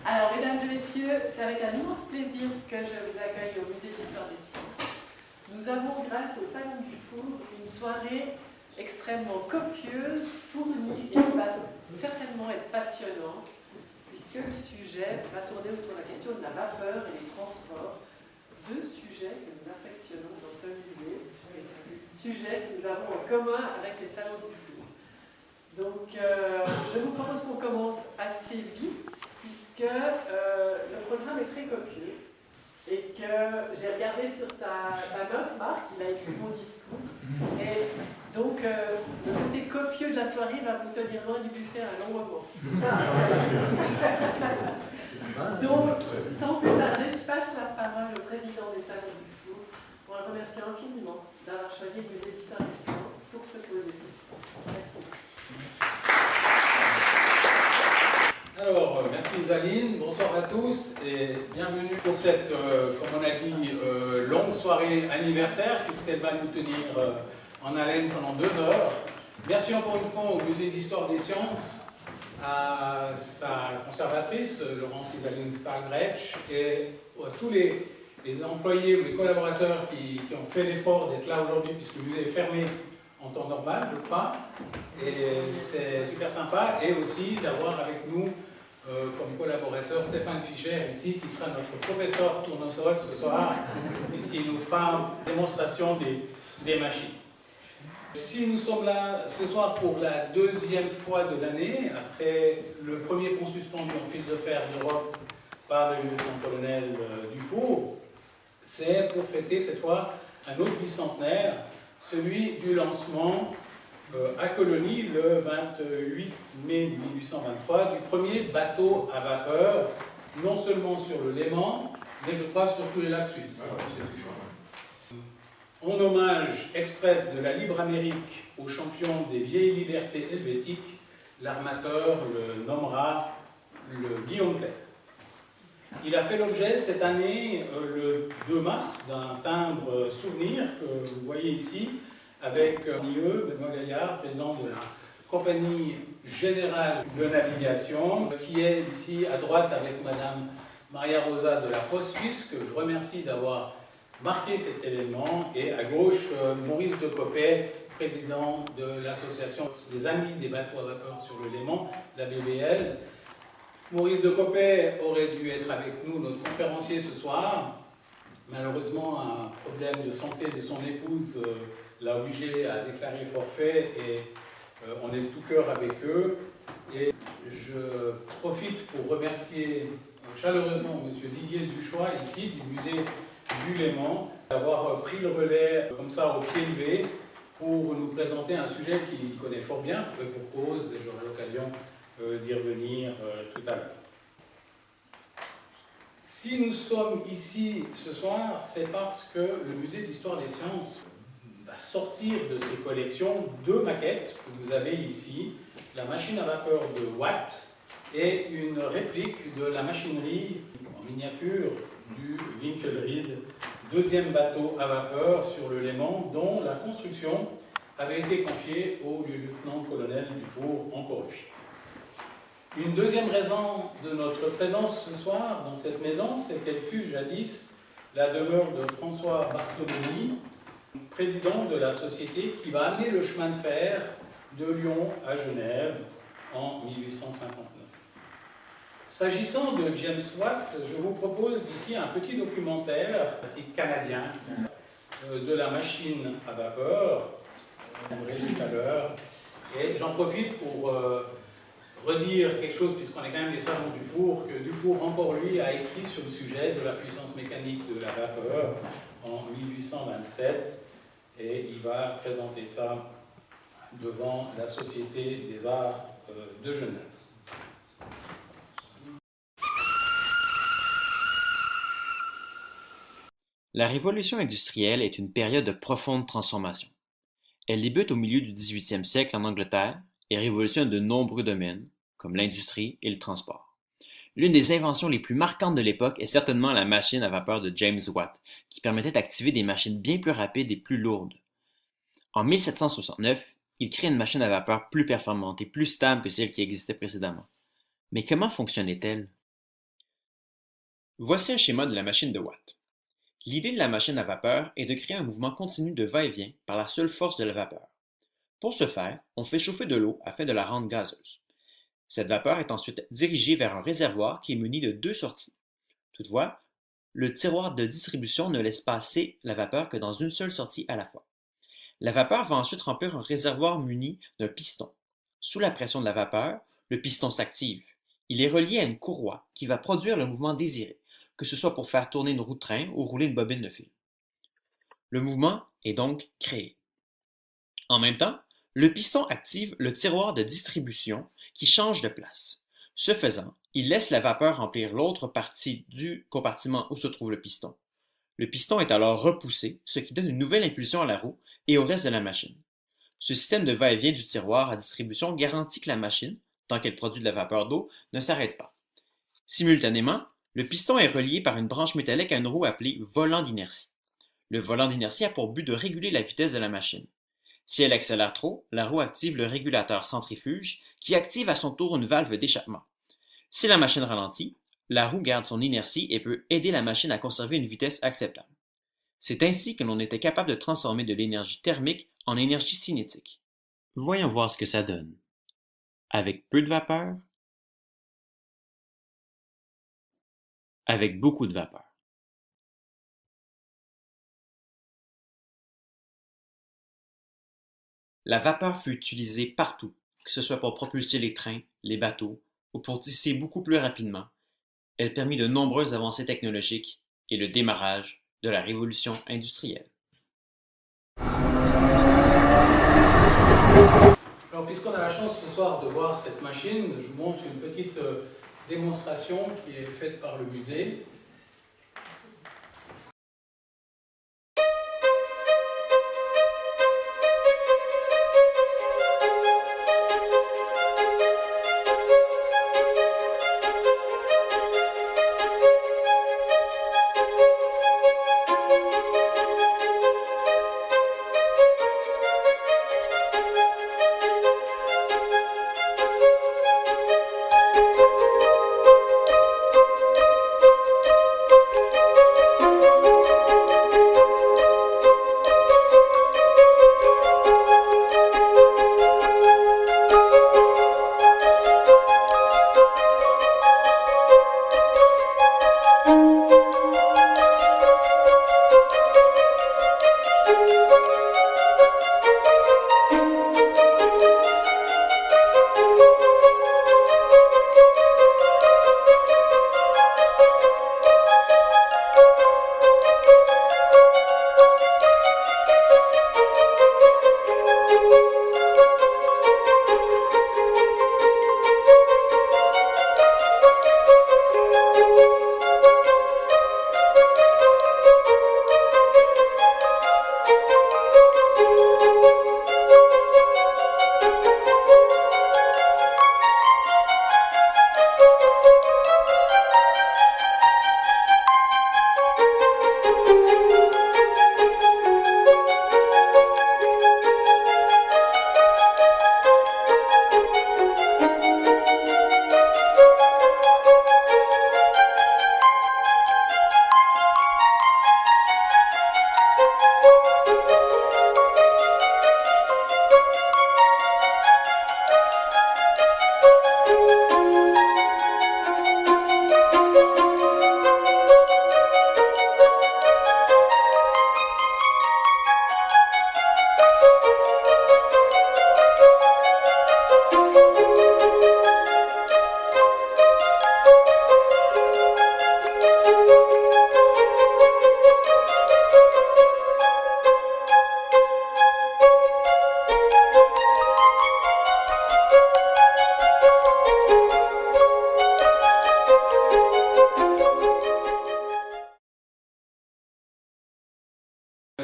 Alors, mesdames et messieurs, c'est avec un immense plaisir que je vous accueille au Musée d'Histoire des Sciences. Nous avons, grâce au Salon du Four, une soirée extrêmement copieuse, fournie et qui va certainement être passionnante, puisque le sujet va tourner autour de la question de la vapeur et des transports, deux sujets que nous affectionnons dans ce musée, sujets que nous avons en commun avec les Salons du Four. Donc, je vous propose qu'on commence assez vite, puisque le programme est très copieux et que j'ai regardé sur ta note, Marc, il a écrit mon discours. Et donc, le côté copieux de la soirée va vous tenir loin du buffet un long moment. Donc, sans plus tarder, je passe la parole au président des Salons du Four pour le remercier infiniment d'avoir choisi le Musée d'Histoire des Sciences pour se poser ici. Merci. Alors, merci Isaline, bonsoir à tous et bienvenue pour cette, comme on a dit, longue soirée anniversaire puisqu'elle va nous tenir en haleine pendant 2 heures. Merci encore une fois au Musée d'Histoire des Sciences, à sa conservatrice, Laurence Isaline Stahlgretsch, et à tous les employés ou les collaborateurs qui ont fait l'effort d'être là aujourd'hui puisque le musée est fermé en temps normal, je crois, et c'est super sympa, et aussi d'avoir avec nous comme collaborateur Stéphane Fischer ici, qui sera notre professeur tournesol ce soir, puisqu'il nous fera une démonstration des machines. Si nous sommes là ce soir pour la 2e fois de l'année, après le premier pont suspendu en fil de fer d'Europe par le lieutenant-colonel Dufour, c'est pour fêter cette fois un autre bicentenaire, celui du lancement à Colonie, le 28 mai 1823, du premier bateau à vapeur, non seulement sur le Léman, mais je crois sur tous les lacs suisses. En hommage express de la libre Amérique au champion des vieilles libertés helvétiques, l'armateur le nommera le Guillaume Tell. Il a fait l'objet cette année, le 2 mars, d'un timbre souvenir que vous voyez ici, avec Benoît Gaillard, président de la Compagnie Générale de Navigation, qui est ici à droite avec Madame Maria Rosa de la Poste Suisse, que je remercie d'avoir marqué cet événement, et à gauche, Maurice de Coppet, président de l'association des Amis des bateaux à vapeur sur le Léman, la BVL. Maurice de Coppet aurait dû être avec nous, notre conférencier ce soir. Malheureusement, un problème de santé de son épouse l'a obligé à déclarer forfait, et on est de tout cœur avec eux. Et je profite pour remercier chaleureusement M. Didier Duchois, ici, du musée du Léman, d'avoir pris le relais comme ça au pied levé pour nous présenter un sujet qu'il connaît fort bien, pour cause, et j'aurai l'occasion d'y revenir tout à l'heure. Si nous sommes ici ce soir, c'est parce que le Musée d'Histoire des Sciences va sortir de ses collections 2 maquettes que vous avez ici, la machine à vapeur de Watt et une réplique de la machinerie en miniature du Winkelried, 2e bateau à vapeur sur le Léman, dont la construction avait été confiée au lieutenant-colonel Dufour, encore lui. Une deuxième raison de notre présence ce soir dans cette maison, c'est qu'elle fut jadis la demeure de François Bartholomé, président de la société qui va amener le chemin de fer de Lyon à Genève en 1859. S'agissant de James Watt, je vous propose ici un petit documentaire canadien de la machine à vapeur, tout à l'heure, et j'en profite pour redire quelque chose, puisqu'on est quand même des salons du Four, que Dufour, encore lui, a écrit sur le sujet de la puissance mécanique de la vapeur en 1827, et il va présenter ça devant la Société des Arts de Genève. La révolution industrielle est une période de profonde transformation. Elle débute au milieu du 18e siècle en Angleterre et révolutionne de nombreux domaines, comme l'industrie et le transport. L'une des inventions les plus marquantes de l'époque est certainement la machine à vapeur de James Watt, qui permettait d'activer des machines bien plus rapides et plus lourdes. En 1769, il crée une machine à vapeur plus performante et plus stable que celle qui existait précédemment. Mais comment fonctionnait-elle? Voici un schéma de la machine de Watt. L'idée de la machine à vapeur est de créer un mouvement continu de va-et-vient par la seule force de la vapeur. Pour ce faire, on fait chauffer de l'eau afin de la rendre gazeuse. Cette vapeur est ensuite dirigée vers un réservoir qui est muni de deux sorties. Toutefois, le tiroir de distribution ne laisse passer la vapeur que dans une seule sortie à la fois. La vapeur va ensuite remplir un réservoir muni d'un piston. Sous la pression de la vapeur, le piston s'active. Il est relié à une courroie qui va produire le mouvement désiré, que ce soit pour faire tourner une roue de train ou rouler une bobine de fil. Le mouvement est donc créé. En même temps, le piston active le tiroir de distribution qui change de place. Ce faisant, il laisse la vapeur remplir l'autre partie du compartiment où se trouve le piston. Le piston est alors repoussé, ce qui donne une nouvelle impulsion à la roue et au reste de la machine. Ce système de va-et-vient du tiroir à distribution garantit que la machine, tant qu'elle produit de la vapeur d'eau, ne s'arrête pas. Simultanément, le piston est relié par une branche métallique à une roue appelée volant d'inertie. Le volant d'inertie a pour but de réguler la vitesse de la machine. Si elle accélère trop, la roue active le régulateur centrifuge qui active à son tour une valve d'échappement. Si la machine ralentit, la roue garde son inertie et peut aider la machine à conserver une vitesse acceptable. C'est ainsi que l'on était capable de transformer de l'énergie thermique en énergie cinétique. Voyons voir ce que ça donne. Avec peu de vapeur, avec beaucoup de vapeur. La vapeur fut utilisée partout, que ce soit pour propulser les trains, les bateaux, ou pour tisser beaucoup plus rapidement. Elle permit de nombreuses avancées technologiques et le démarrage de la révolution industrielle. Alors, puisqu'on a la chance ce soir de voir cette machine, je vous montre une petite démonstration qui est faite par le musée.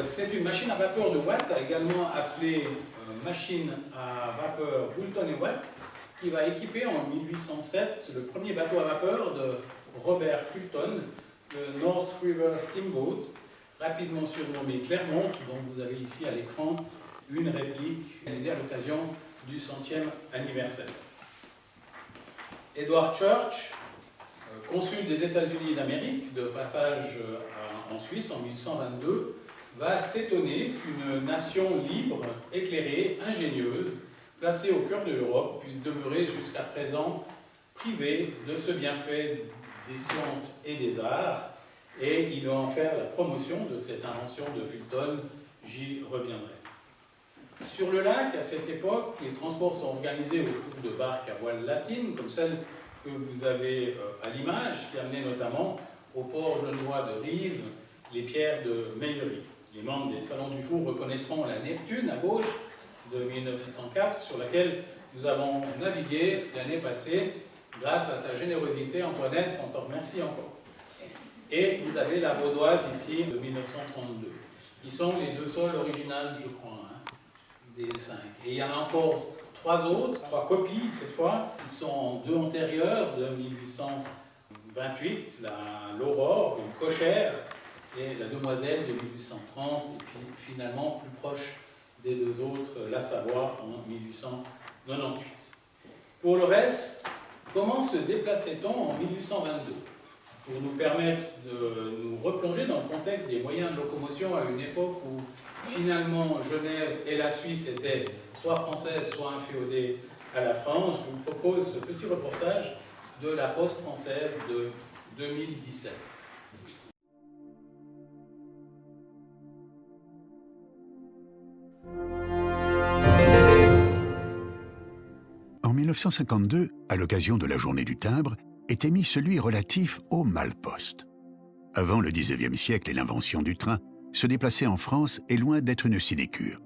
C'est une machine à vapeur de Watt, également appelée machine à vapeur Boulton et Watt, qui va équiper en 1807 le premier bateau à vapeur de Robert Fulton, le North River Steamboat, rapidement surnommé Clermont, dont vous avez ici à l'écran une réplique réalisée à l'occasion du 100e anniversaire. Edward Church, consul des États-Unis d'Amérique, de passage en Suisse en 1822, va s'étonner qu'une nation libre, éclairée, ingénieuse, placée au cœur de l'Europe, puisse demeurer jusqu'à présent privée de ce bienfait des sciences et des arts, et il va en faire la promotion de cette invention de Fulton. J'y reviendrai. Sur le lac, à cette époque, les transports sont organisés autour de barques à voile latine, comme celle que vous avez à l'image, qui amenait notamment au port genevois de Rives les pierres de Meillerie. Les membres des Salons du Four reconnaîtront la Neptune à gauche de 1904, sur laquelle nous avons navigué l'année passée grâce à ta générosité, Antoinette, on te remercie encore. Et vous avez la vaudoise ici de 1932, qui sont les deux sols originales, je crois, des 5. Et il y en a encore 3 autres, 3 copies cette fois, qui sont 2 antérieures de 1828, l'Aurore, une cochère, et la Demoiselle de 1830, et puis finalement plus proche des 2 autres, la Savoie en 1898. Pour le reste, comment se déplaçait-on en 1822 ? Pour nous permettre de nous replonger dans le contexte des moyens de locomotion à une époque où finalement Genève et la Suisse étaient soit françaises, soit inféodées à la France, je vous propose ce petit reportage de la Poste française de 2017. En 1952, à l'occasion de la journée du timbre, est émis celui relatif au malle-poste. Avant le XIXe siècle et l'invention du train, se déplacer en France est loin d'être une sinécure.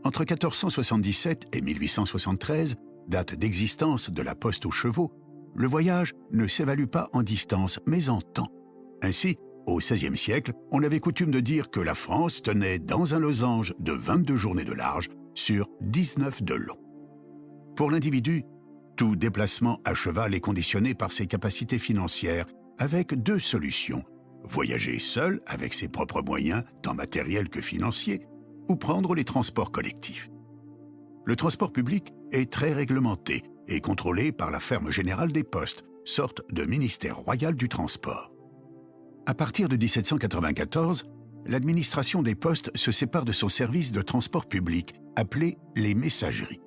Entre 1477 et 1873, date d'existence de la poste aux chevaux, le voyage ne s'évalue pas en distance, mais en temps. Ainsi, au XVIe siècle, on avait coutume de dire que la France tenait dans un losange de 22 journées de large sur 19 de long. Pour l'individu, tout déplacement à cheval est conditionné par ses capacités financières, avec 2 solutions: voyager seul avec ses propres moyens, tant matériels que financiers, ou prendre les transports collectifs. Le transport public est très réglementé et contrôlé par la Ferme générale des postes, sorte de ministère royal du transport. À partir de 1794, l'administration des postes se sépare de son service de transport public, appelé les messageries.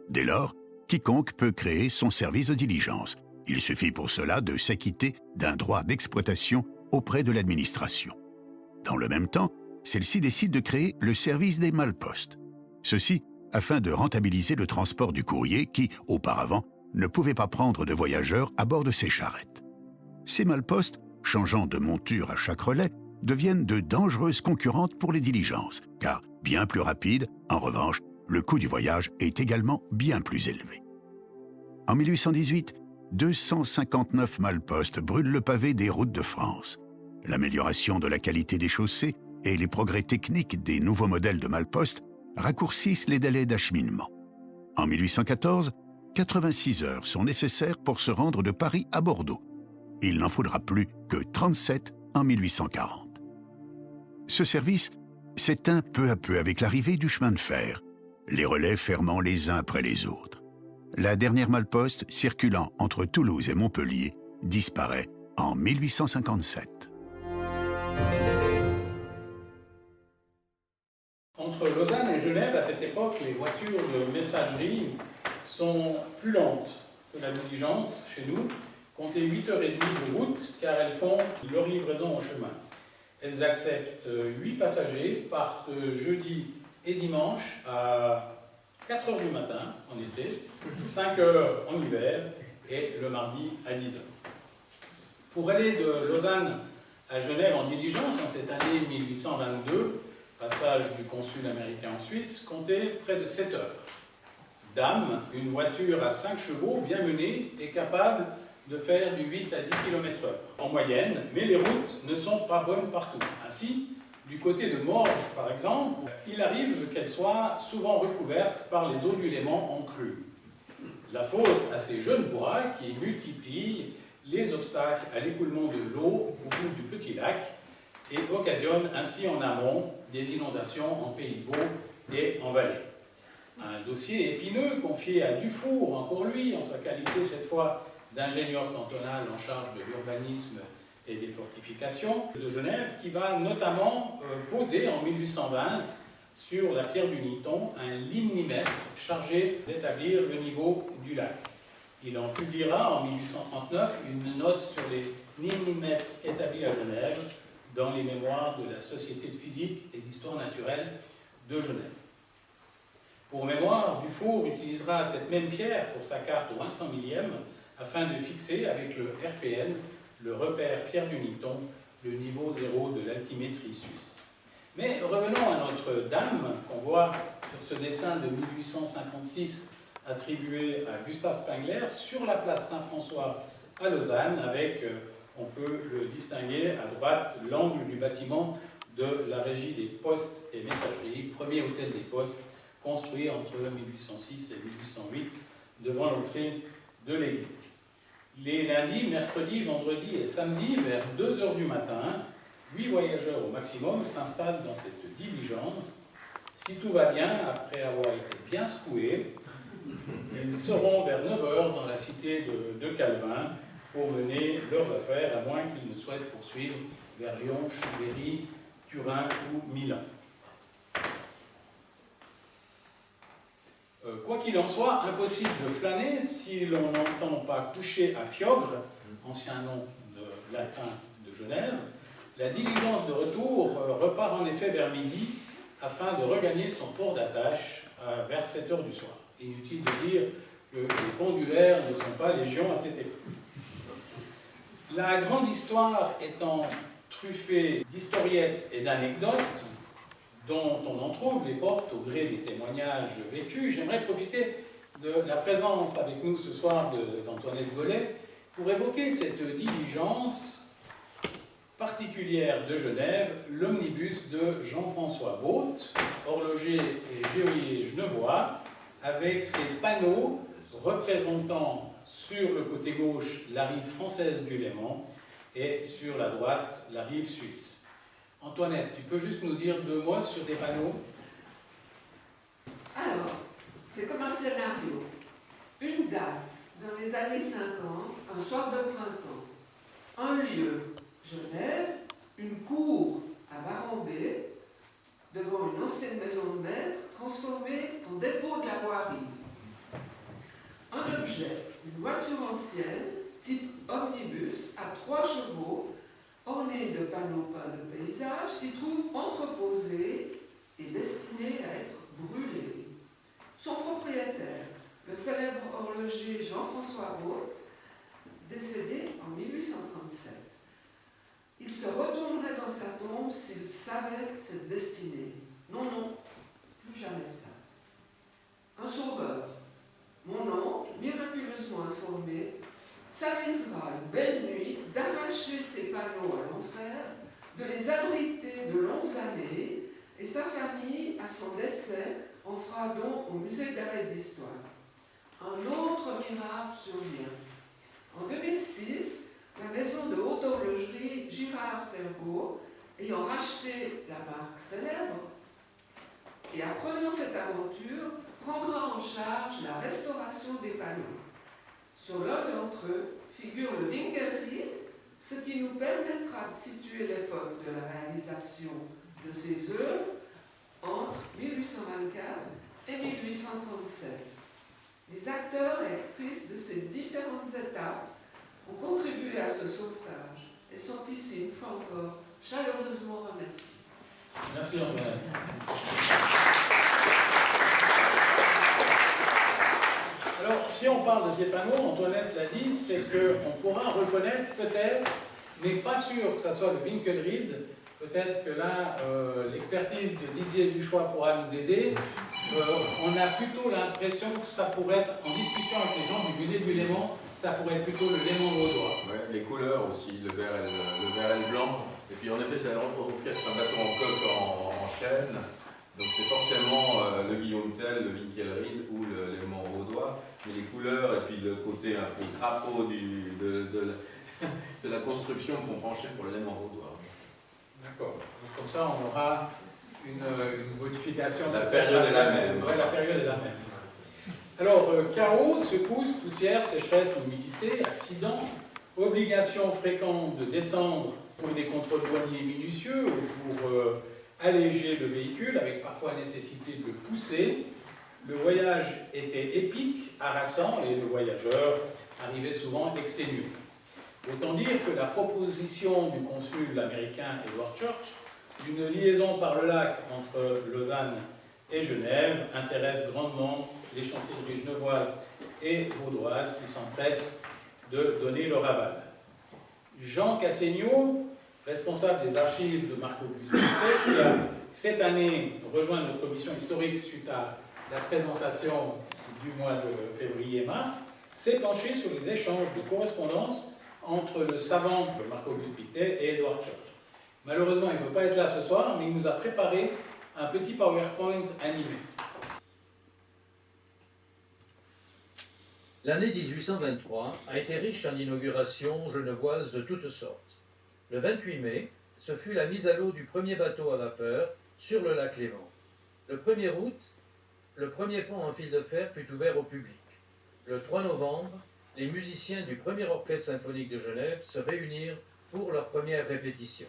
Dès lors, quiconque peut créer son service de diligence. Il suffit pour cela de s'acquitter d'un droit d'exploitation auprès de l'administration. Dans le même temps, celle-ci décide de créer le service des malle-postes. Ceci afin de rentabiliser le transport du courrier qui, auparavant, ne pouvait pas prendre de voyageurs à bord de ses charrettes. Ces malle-postes, changeant de monture à chaque relais, deviennent de dangereuses concurrentes pour les diligences, car bien plus rapides, en revanche, le coût du voyage est également bien plus élevé. En 1818, 259 malle-postes brûlent le pavé des routes de France. L'amélioration de la qualité des chaussées et les progrès techniques des nouveaux modèles de malle-postes raccourcissent les délais d'acheminement. En 1814, 86 heures sont nécessaires pour se rendre de Paris à Bordeaux. Il n'en faudra plus que 37 en 1840. Ce service s'éteint peu à peu avec l'arrivée du chemin de fer, les relais fermant les uns après les autres. La dernière malle-poste, circulant entre Toulouse et Montpellier, disparaît en 1857. Entre Lausanne et Genève, à cette époque, les voitures de messagerie sont plus lentes que la diligence chez nous. Comptez 8h30 de route, car elles font leur livraison en chemin. Elles acceptent 8 passagers, partent jeudi et dimanche à 4h du matin en été, 5h en hiver et le mardi à 10h. Pour aller de Lausanne à Genève en diligence en cette année 1822, passage du consul américain en Suisse, comptez près de 7 heures. Dame, une voiture à 5 chevaux bien menée est capable de faire du 8 à 10 km/h en moyenne, mais les routes ne sont pas bonnes partout. Ainsi, du côté de Morges, par exemple, il arrive qu'elles soient souvent recouvertes par les eaux du Léman en crue. La faute à ces jeunes voies qui multiplient les obstacles à l'écoulement de l'eau au bout du petit lac et occasionnent ainsi en amont des inondations en Pays de Vaud et en Valais. Un dossier épineux confié à Dufour, encore lui, en sa qualité cette fois d'ingénieur cantonal en charge de l'urbanisme et des fortifications de Genève, qui va notamment poser en 1820 sur la pierre du Niton un limnimètre chargé d'établir le niveau du lac. Il en publiera en 1839 une note sur les limnimètres établis à Genève dans les mémoires de la Société de physique et d'histoire naturelle de Genève. Pour mémoire, Dufour utilisera cette même pierre pour sa carte au 100 millième afin de fixer avec le RPN, le repère pierre du Niton, le niveau zéro de l'altimétrie suisse. Mais revenons à Notre-Dame, qu'on voit sur ce dessin de 1856 attribué à Gustave Spengler sur la place Saint-François à Lausanne, avec, on peut le distinguer à droite, l'angle du bâtiment de la Régie des Postes et Messageries, premier hôtel des Postes, construit entre 1806 et 1808 devant l'entrée de l'église. Les lundis, mercredis, vendredis et samedis, vers 2 h du matin, 8 voyageurs au maximum s'installent dans cette diligence. Si tout va bien, après avoir été bien secoués, ils seront vers 9 h dans la cité de Calvin pour mener leurs affaires, à moins qu'ils ne souhaitent poursuivre vers Lyon, Chambéry, Turin ou Milan. Quoi qu'il en soit, impossible de flâner si l'on n'entend pas coucher à Piogre, ancien nom de latin de Genève. La diligence de retour repart en effet vers midi afin de regagner son port d'attache vers 7 h du soir. Inutile de dire que les pendulaires ne sont pas légion à cette époque. La grande histoire étant truffée d'historiettes et d'anecdotes, dont on en trouve les portes au gré des témoignages vécus, j'aimerais profiter de la présence avec nous ce soir d'Antoinette Gollet pour évoquer cette diligence particulière de Genève, l'omnibus de Jean-François Both, horloger et geôlier genevois, avec ses panneaux représentant sur le côté gauche la rive française du Léman et sur la droite la rive suisse. Antoinette, tu peux juste nous dire 2 mots sur tes panneaux? Alors, c'est comme un scénario. Une date dans les années 50, un soir de printemps. Un lieu, Genève, une cour à Barambé, devant une ancienne maison de maître transformée en dépôt de la voirie. Un objet, une voiture ancienne, type omnibus, à 3 chevaux, orné de panneaux peints de paysage, s'y trouve entreposé et destiné à être brûlé. Son propriétaire, le célèbre horloger Jean-François Both, décédé en 1837. Il se retournerait dans sa tombe s'il savait cette destinée. Non, non, plus jamais ça. Un sauveur, mon oncle, miraculeusement informé, s'avisera une belle nuit d'arracher ses panneaux à l'enfer, de les abriter de longues années, et sa famille, à son décès, en fera don au musée d'art et d'histoire. Un autre miracle survient. En 2006, la maison de haute horlogerie Girard-Perregaux, ayant racheté la marque célèbre, et apprenant cette aventure, prendra en charge la restauration des panneaux. Sur l'un d'entre eux figure le Winkelried, ce qui nous permettra de situer l'époque de la réalisation de ces œuvres entre 1824 et 1837. Les acteurs et actrices de ces différentes étapes ont contribué à ce sauvetage et sont ici, une fois encore, chaleureusement remerciés. Merci Antoinette. Alors, si on parle de ces panneaux, Antoinette l'a dit, c'est qu'on pourra reconnaître peut-être, mais pas sûr que ça soit le Winkelried. Peut-être que là, l'expertise de Didier Duchois pourra nous aider. On a plutôt l'impression que ça pourrait être, en discussion avec les gens du musée du Léman, ça pourrait être plutôt le Léman vaudois. Ouais, les couleurs aussi, le vert et le blanc. Et puis en effet, c'est un bateau en coque en chêne. Donc c'est forcément le Guillaume Tell, le Winkelried ou le Léman vaudois. Mais les couleurs et puis le côté un peu crapaud de la construction font pencher pour le Léman vaudois. D'accord. Comme ça, on aura une modification. La période est la même. Oui, la période est la même. Alors, chaos, secousses, poussière, sécheresse ou humidité, accidents, obligations fréquentes de descendre pour des contrôles douaniers minutieux ou pour alléger le véhicule, avec parfois nécessité de le pousser. Le voyage était épique, harassant, et le voyageur arrivait souvent exténué. Autant dire que la proposition du consul américain Edward Church d'une liaison par le lac entre Lausanne et Genève intéresse grandement les chancelleries genevoises et vaudoises qui s'empressent de donner leur aval. Jean Cassegnot, responsable des archives de Marc-Auguste Piquet, qui a cette année rejoint notre commission historique suite à la présentation du mois de février-mars, s'est penché sur les échanges de correspondance entre le savant Marc-Auguste Piquet et Edward Church. Malheureusement, il ne peut pas être là ce soir, mais il nous a préparé un petit PowerPoint animé. L'année 1823 a été riche en inaugurations genevoises de toutes sortes. Le 28 mai, ce fut la mise à l'eau du premier bateau à vapeur sur le lac Léman. Le 1er août, le premier pont en fil de fer fut ouvert au public. Le 3 novembre, les musiciens du premier orchestre symphonique de Genève se réunirent pour leur première répétition.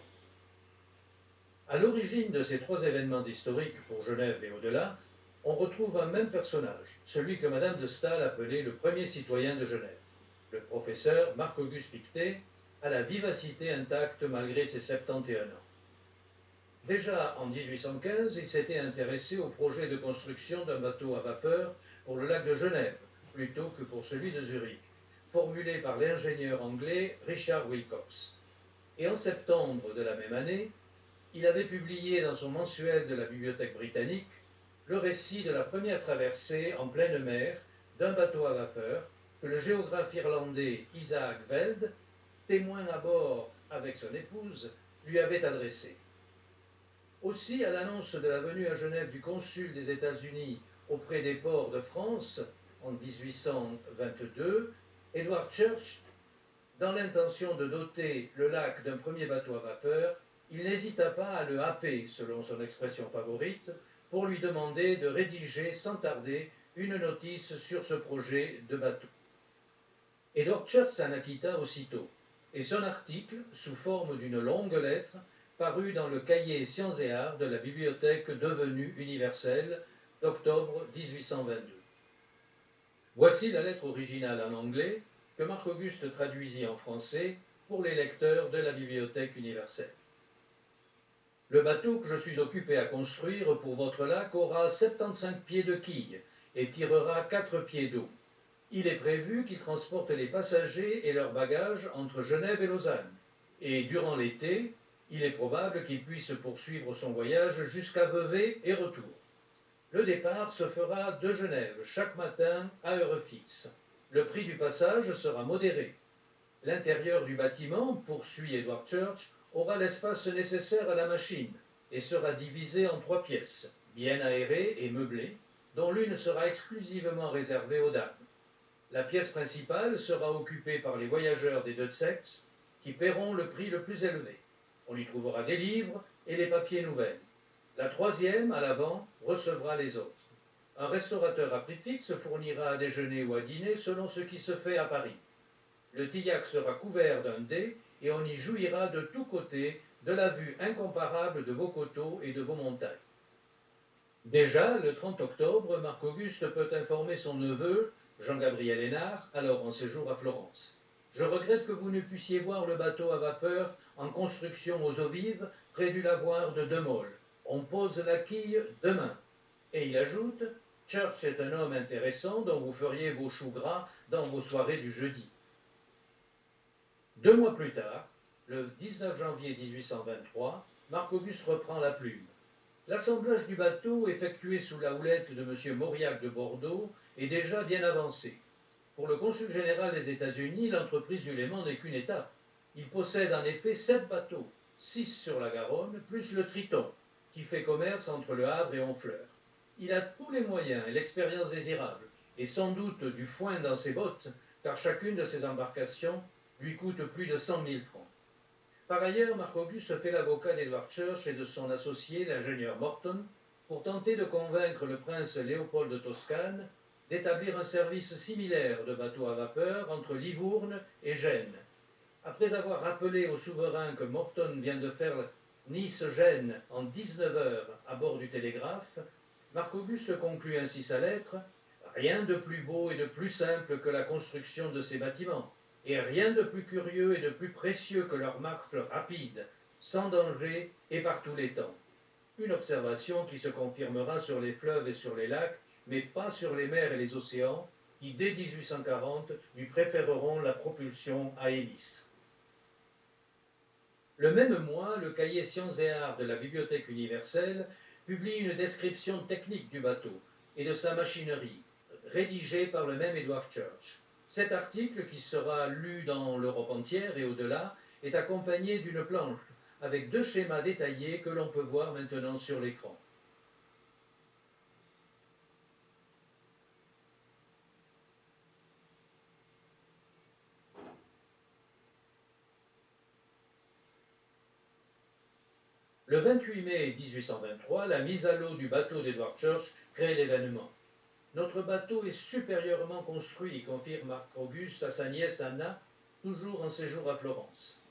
À l'origine de ces trois événements historiques pour Genève et au-delà, on retrouve un même personnage, celui que Madame de Staël appelait le premier citoyen de Genève, le professeur Marc-Auguste Piquet, à la vivacité intacte malgré ses 71 ans. Déjà en 1815, il s'était intéressé au projet de construction d'un bateau à vapeur pour le lac de Genève, plutôt que pour celui de Zurich, formulé par l'ingénieur anglais Richard Wilcox. Et en septembre de la même année, il avait publié dans son mensuel de la Bibliothèque britannique le récit de la première traversée en pleine mer d'un bateau à vapeur que le géographe irlandais Isaac Veld, témoin à bord avec son épouse, lui avait adressé. Aussi, à l'annonce de la venue à Genève du consul des États-Unis auprès des ports de France en 1822, Edward Church, dans l'intention de doter le lac d'un premier bateau à vapeur, il n'hésita pas à le happer, selon son expression favorite, pour lui demander de rédiger sans tarder une notice sur ce projet de bateau. Edward Church s'en acquitta aussitôt, et son article, sous forme d'une longue lettre, parut dans le cahier Sciences et Arts de la Bibliothèque devenue universelle d'octobre 1822. Voici la lettre originale en anglais que Marc-Auguste traduisit en français pour les lecteurs de la Bibliothèque universelle. Le bateau que je suis occupé à construire pour votre lac aura 75 pieds de quille et tirera 4 pieds d'eau. Il est prévu qu'il transporte les passagers et leurs bagages entre Genève et Lausanne. Et durant l'été, il est probable qu'il puisse poursuivre son voyage jusqu'à Vevey et retour. Le départ se fera de Genève chaque matin à heure fixe. Le prix du passage sera modéré. L'intérieur du bâtiment, poursuit Edward Church, aura l'espace nécessaire à la machine et sera divisé en 3 pièces, bien aérées et meublées, dont l'une sera exclusivement réservée aux dames. La pièce principale sera occupée par les voyageurs des deux sexes qui paieront le prix le plus élevé. On y trouvera des livres et les papiers nouvelles. La troisième, à l'avant, recevra les autres. Un restaurateur à prix fixe fournira à déjeuner ou à dîner selon ce qui se fait à Paris. Le tillac sera couvert d'un dais et on y jouira de tous côtés de la vue incomparable de vos coteaux et de vos montagnes. Déjà, le 30 octobre, Marc-Auguste peut informer son neveu, Jean-Gabriel Hénard, alors en séjour à Florence. Je regrette que vous ne puissiez voir le bateau à vapeur en construction aux eaux vives près du lavoir de Demol. On pose la quille demain. Et il ajoute, Church est un homme intéressant dont vous feriez vos choux gras dans vos soirées du jeudi. 2 mois plus tard, le 19 janvier 1823, Marc-Auguste reprend la plume. L'assemblage du bateau, effectué sous la houlette de M. Mauriac de Bordeaux, est déjà bien avancé. Pour le consul général des États-Unis, l'entreprise du Léman n'est qu'une étape. Il possède en effet 7 bateaux, 6 sur la Garonne, plus le Triton, qui fait commerce entre Le Havre et Honfleur. Il a tous les moyens et l'expérience désirable, et sans doute du foin dans ses bottes, car chacune de ces embarcations lui coûte plus de 100 000 francs. Par ailleurs, Marc-Auguste se fait l'avocat d'Edward Church et de son associé, l'ingénieur Morton, pour tenter de convaincre le prince Léopold de Toscane d'établir un service similaire de bateaux à vapeur entre Livourne et Gênes. Après avoir rappelé au souverain que Morton vient de faire Nice-Gênes en 19 heures à bord du télégraphe, Marc-Auguste conclut ainsi sa lettre: « Rien de plus beau et de plus simple que la construction de ces bâtiments, et rien de plus curieux et de plus précieux que leur marche rapide, sans danger et par tous les temps. » Une observation qui se confirmera sur les fleuves et sur les lacs, mais pas sur les mers et les océans, qui dès 1840 lui préféreront la propulsion à hélice. Le même mois, le cahier Sciences et Arts de la Bibliothèque universelle publie une description technique du bateau et de sa machinerie, rédigée par le même Edward Church. Cet article, qui sera lu dans l'Europe entière et au-delà, est accompagné d'une planche avec 2 schémas détaillés que l'on peut voir maintenant sur l'écran. Le 28 mai 1823, la mise à l'eau du bateau d'Edward Church crée l'événement. Notre bateau est supérieurement construit, confirme Marc-Auguste à sa nièce Anna, toujours en séjour à Florence.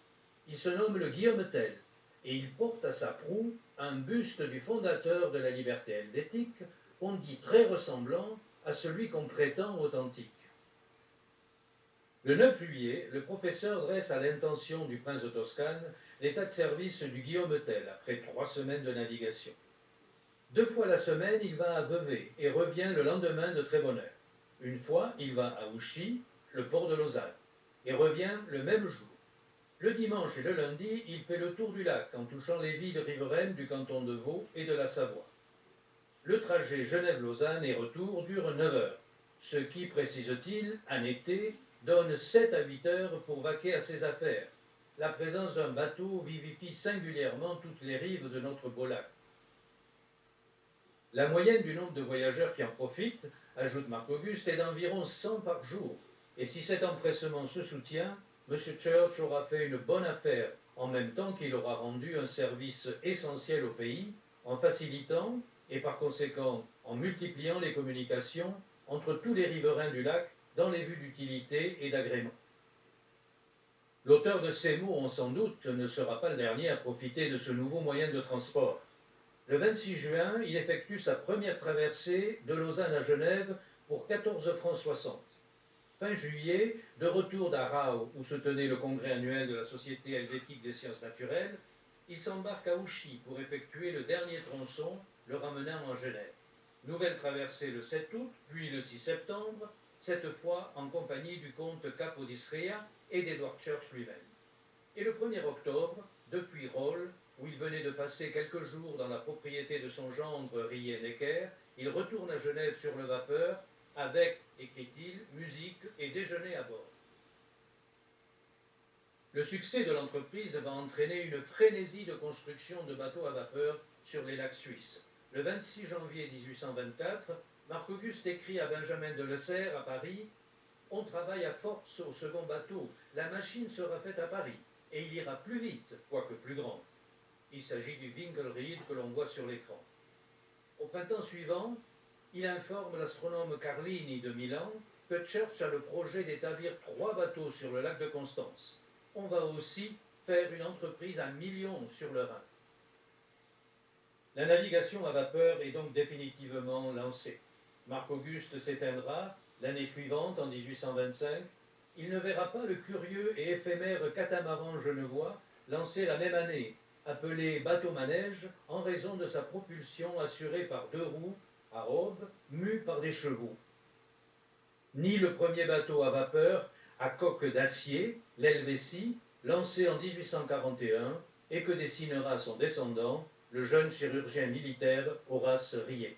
Il se nomme le Guillaume Tell, et il porte à sa proue un buste du fondateur de la liberté helvétique, on dit très ressemblant à celui qu'on prétend authentique. Le 9 juillet, le professeur dresse à l'intention du prince de Toscane l'état de service du Guillaume Tell après 3 semaines de navigation. 2 fois la semaine, il va à Vevey et revient le lendemain de très bonne heure. Une fois, il va à Ouchy, le port de Lausanne, et revient le même jour. Le dimanche et le lundi, il fait le tour du lac en touchant les villes riveraines du canton de Vaud et de la Savoie. Le trajet Genève-Lausanne et retour dure 9 heures, ce qui, précise-t-il, en été, donne 7 à 8 heures pour vaquer à ses affaires. La présence d'un bateau vivifie singulièrement toutes les rives de notre beau lac. La moyenne du nombre de voyageurs qui en profitent, ajoute Marc-Auguste, est d'environ 100 par jour. Et si cet empressement se soutient, M. Church aura fait une bonne affaire, en même temps qu'il aura rendu un service essentiel au pays, en facilitant, et par conséquent en multipliant les communications entre tous les riverains du lac dans les vues d'utilité et d'agrément. L'auteur de ces mots, on s'en doute, ne sera pas le dernier à profiter de ce nouveau moyen de transport. Le 26 juin, il effectue sa première traversée de Lausanne à Genève pour 14 francs 60. Fin juillet, de retour d'Arau, où se tenait le congrès annuel de la Société helvétique des sciences naturelles, il s'embarque à Ouchy pour effectuer le dernier tronçon, le ramenant en Genève. Nouvelle traversée le 7 août, puis le 6 septembre, cette fois en compagnie du comte Capodistria et d'Edward Church lui-même. Et le 1er octobre, depuis Rolle, où il venait de passer quelques jours dans la propriété de son gendre Rillet-Necker, il retourne à Genève sur le vapeur, avec, écrit-il, musique et déjeuner à bord. Le succès de l'entreprise va entraîner une frénésie de construction de bateaux à vapeur sur les lacs suisses. Le 26 janvier 1824, Marc-Auguste écrit à Benjamin de Lesser à Paris: « On travaille à force au second bateau, la machine sera faite à Paris, et il ira plus vite, quoique plus grand. » Il s'agit du Winkelried que l'on voit sur l'écran. Au printemps suivant, il informe l'astronome Carlini de Milan que Church a le projet d'établir 3 bateaux sur le lac de Constance. On va aussi faire une entreprise à millions sur le Rhin. La navigation à vapeur est donc définitivement lancée. Marc-Auguste s'éteindra l'année suivante, en 1825. Il ne verra pas le curieux et éphémère catamaran genevois lancé la même année, appelé bateau-manège en raison de sa propulsion assurée par 2 roues à aubes mues par des chevaux. Ni le premier bateau à vapeur à coque d'acier, l'Helvétie, lancé en 1841 et que dessinera son descendant, le jeune chirurgien militaire Horace Rillet.